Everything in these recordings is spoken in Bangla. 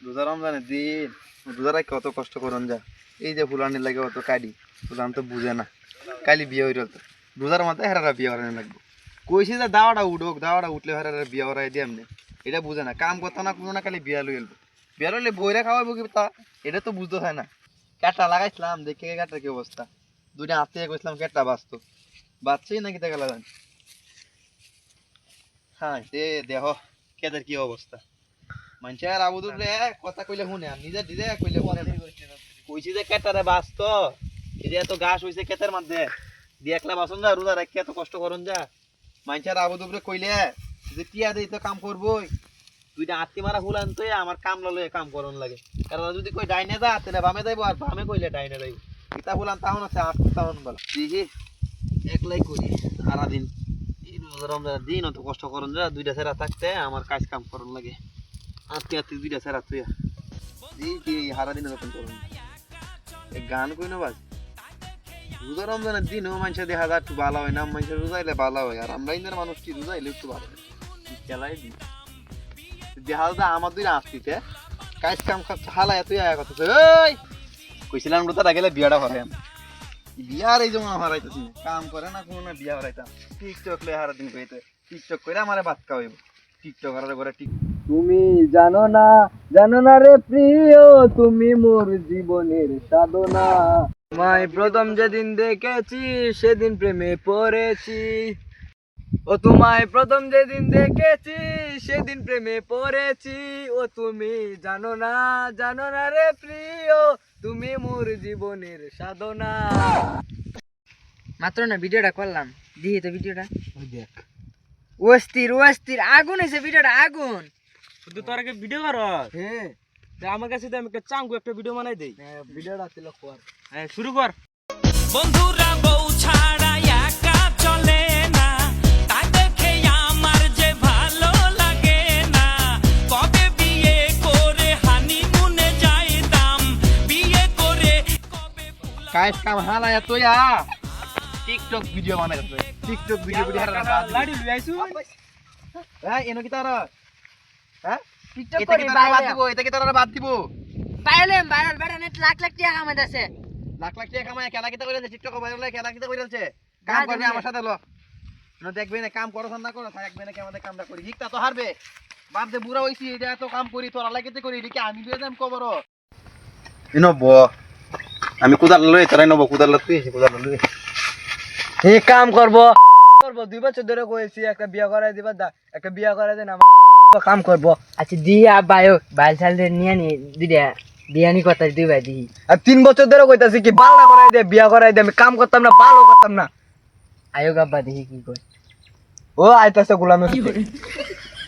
রোজা রমজানের দিন রোজারা কত কষ্ট করন যা এই যে ফুলানির লাগে অত কাটি ফুলান তো বুঝে না কালি বিয়ে হইল তো রোজার মধ্যে হেরারা বিয়ে করানো লাগবো কইছি যে দাওয়াটা উঠোক দাওয়াটা উঠলে হেরারা বিয়ে করাই দিয়ে এমনি এটা বুঝে না কাম করতো না কোনো না খালি বিয়া লই এলবো বিয়া লইলে বইরা খাওয়াবো কি তা এটা তো বুঝতে হয় না ক্যাটটা লাগাইছিলাম দেখে ক্যাটটার কি অবস্থা দুইটা হাত থেকে কইছিলাম ক্যাটটা বাঁচতো বাচ্চাই নাকি দেখা লাগান হ্যাঁ দেহ কেদের কি অবস্থা মানুষ আর আবু দুবরে কথা কইলে শুনে নিজে নিজে কইলে শুনে কইছি যে কেটারে বাঁচতো এই যে এত ঘাস হইছে ক্ষেতের মধ্যে দিয়ে একলা বাসন যা রোজা রাখি এত কষ্ট করুন যা মানুষ আর আবু দুবরে কইলে যে টিয়া দিই তো কাম করবোই দুইটা আত্মি মারা হুলান তো আমার কাম ললে কাম করন লাগে কারণ যদি কই ডাইনে যা তাহলে বামে যাইবো আর বামে কইলে ডাইনে যাইবো কিতা হুলান তাহন আছে আট তাহন বলা দেখি একলাই করি সারাদিন রমজানের দিন অত কষ্ট করুন যা দুইটা ছেড়া থাকতে আমার কাজ কাম করন লাগে আত্মি আত্মি দুইটা ছেড়া তুই কি হারা দিন যখন করুন গান কই না বাজ রোজা রমজানের দিনও মানুষের দেখা যায় একটু ভালো হয় না মানুষের রোজাইলে ভালো হয় আর আমরা ইন্দের মানুষ কি রোজাইলে একটু ভালো হয় খেলাই দিই দেখা যায় আমার দুইটা আসতিতে কাজ কাম হালায় তুই আয়া কথা ওই কইছিলাম রোজাটা গেলে বিয়াটা হবে বিয়ার এই যেমন হারাইতেছি কাম করে না কোনো না বিয়া হারাইতাম টিকটক লয়ে হারা দিন কইতে টিকটক করে আমারে ভাত খাওয়াইব টিকটক হারার করে ঠিক তুমি জানো না রে প্রিয় তুমি মোর জীবনের সাধনা তোমায় প্রথম যেদিন দেখেছি সেদিন প্রেমে পড়েছি ও তোমায় প্রথম যেদিন দেখেছি সেদিন প্রেমে পড়েছি ও তুমি জানো না রে প্রিয় তুমি মোর জীবনের সাধনা মাত্র না ভিডিওটা করলাম দিই তো ভিডিওটা দেখ ওস্তির আগুন এসে ভিডিওটা আগুন শুধু তোর আগে ভিডিও কর হ্যাঁ আমার কাছে আমি একটা চাঙ্গু একটা ভিডিও বানাই দেই ভিডিওটা ছিল কর হ্যাঁ শুরু কর বন্ধুরা বউ ছাড়া একা চলে না তা দেখে আমার যে ভালো লাগে না কবে বিয়ে করে হানিমুনে যাইতাম বিয়ে করে কবে কাজ কাম হালায় তুই টিকটক ভিডিও বানাইতে টিকটক ভিডিও হারা লাড়ি লই আইছু হ্যাঁ এনো কি তারা হ্যাঁ টিকটক এটা করি কি তারা বাদ দিব এটা কি তারা বাদ দিব ভাইরাল বেটা নেট লাখ টাকা কামাইতাছে লাখ লাখ টাকা কামায় খেলা কিতা কইরাছে টিকটক ভাইরাল খেলা কিতা কইরাছে কাম করবি আমার সাথে লো না দেখবে না কাম করছ না করো থাকবে না কি আমাদের কামটা করি হিকতা তো হারবে বাপ যে বুড়া হইছি এটা তো কাম করি তোরা লাগিতে করি এটা কি আমি দিয়ে যাম কবর ইনো ব আমি কুদাল লই তোরাই নব কুদাল তুই কুদাল লই এই কাম করব 2 বছর ধরে কইছি একটা বিয়া করাই দিবা একটা বিয়া করাই দেন আমার কাম করব আচ্ছা দিয়া বায়ো বাইল সাল নিয়ে নি দিদা বিয়ানি কথা দুই ভাই দি আর 3 বছর ধরে কইতাছি কি বালনা করাই দে বিয়া করাই দে আমি কাম করতাম না ভালো করতাম না আয়ো গাব্বা দেখি কি কই ও আইতাছে গোলামে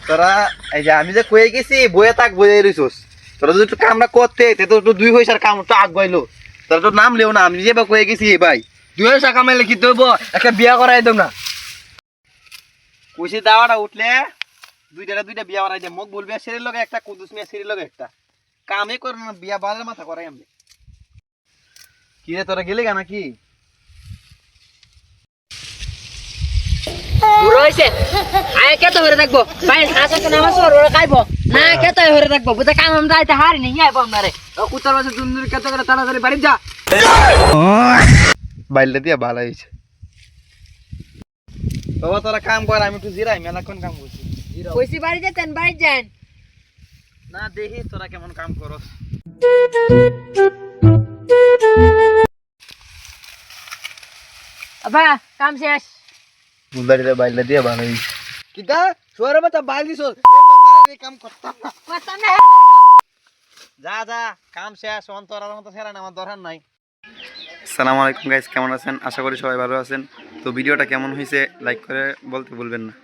তোরা এই যে আমি যে কই গেছি বইয়ে তাক বইয়ে রইছস তোরা যদি কামটা করতে তে তো 2 পয়সার কামটা আগ গইলো তোরা তো নাম লিও না আমি যে বা কই গেছি ভাই 2 পয়সা কামাইলে কি দেব একটা বিয়া করাই দেব না কইছি দাওয়াটা উঠলে দুইটা বিয়া করাই দে মুখ বলবি শরীর লগে একটা কুদুস মিয়া শরীর লগে একটা কামে কর না বিয়া বালের মাথা করাই আমি কি রে তোরা গেলি কেন কি বুড়ো হইছে আয় কে তো হরে থাকবো ভাই হাসা তো নামাজ ওরা খাইবো না কে তো হরে থাকবো বুঝা কাম আমরা আইতে হারি নি আইবো আমারে কুতার বাসে দুন্দুর কত করে তাড়াতাড়ি বাড়ি যা বাইলে দিয়া ভালো হইছে বাবা তোরা কাম কর আমি একটু জিরাই মেলাক্ষণ কাম করছি কইছি বাড়ি যেতেন বাড়ি যান না দেখি তোরা কেমন কাম করস আবা কাম শেষ মুন্দারিতে বাইলে দিয়া ভালো হইছে কিটা সোরে মত বাড়ি দিছ এই কাম করতাম না করতাম না যা যা কাম শেষ অন্তরার মতো ছেড়া না আমার দরকার নাই আসসালামু আলাইকুম গাইস কেমন আছেন আশা করি সবাই ভালো আছেন তো ভিডিওটা কেমন হয়েছে লাইক করে বলতে ভুলবেন না